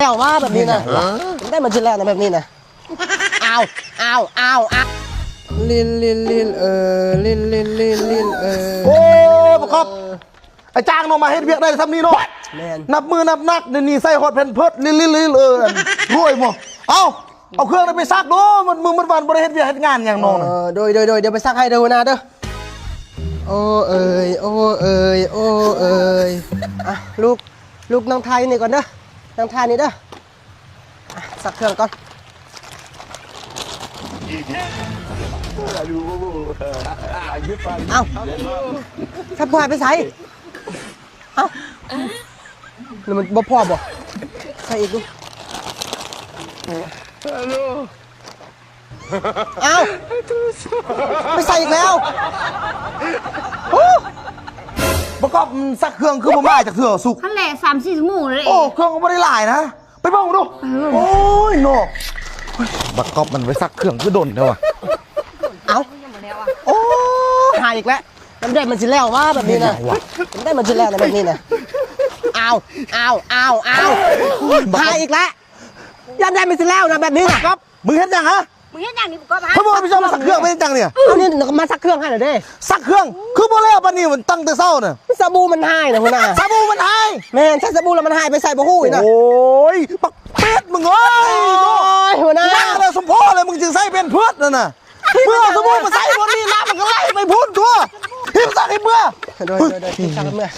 แล้วว่าแบบนี้นะได้มันจะแล้วนะแบบนี้นะเอาลินโอ้ประกอบไอ้จ้างน้องมาเฮ็ดเวียกได้ทำนี่เนาะนับมือนับนักนี่ใส่ฮอดแผ่นเพิดลินรวยหมดเอาเครื่องนั้นไปซักดูมันวันบริเฮ็ดเวียกเฮ็ดงานอย่างน้องน่ะโดยเดี๋ยวไปซักให้เด้อนะเด้อโอ้เอ๋ยอ่ะลูกน้องไทยนี่ก่อนเด้อน้องไทยนี่เด้อซักเครื่องก่อนเอาถ้าพอไปใส่เอาหรือมันบ่พอบ่ใส่อีกดูเอาไปใส่อีกแล้วประกอบซักเครื่องคือบ่มาจากเถื่อสุกขั้นแรก3-4 ชั่วโมงเลย โอ้เครื่องก็บ่ได้หลายนะไปเบิ่งดูโอ้ยโนประกอบมันไปซักเครื่องคือดนเด้อว่ะเอาโอ้หายอีกแล้วมันได้มันสิแล้วว่าแบบนี้นะมันได้มันสิแล้วนะแบบนี้นะเอาหายอีกแล้วยันได้มันสิแล้วนะแบบนี้นะครับมึงเฮ็ดยังฮะมึงเห็นอย่างนี้ก็มา เขาบอกพี่ชอบมาซักเครื่องไม่ได้จังเนี่ยเอานี่มาซักเครื่องให้หน่อยดิซักเครื่องคือบ่แล้วปานนี้มันตั้งแต่เช้าน่ะสบู่มันหายนะหัวหน้าสบู่มันหายแม่ใช้สบู่แล้วมันหายไปใส่บ่ฮู้อีกนะโอ้ยปักเป็ดมึงเอ้ยหัวหน้าเลยสมพ่อเลยมึงจึงใส่เป็นเพื่อนนั่นน่ะเพื่อสมมุติมันใส่บนนี้น้ำมันก็ไหลไปพุ่นตัวที่มันซักให้เมื่อโดยซักเมื่อ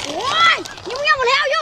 โอ้ยยุ่งยังหมดแล้วอยู่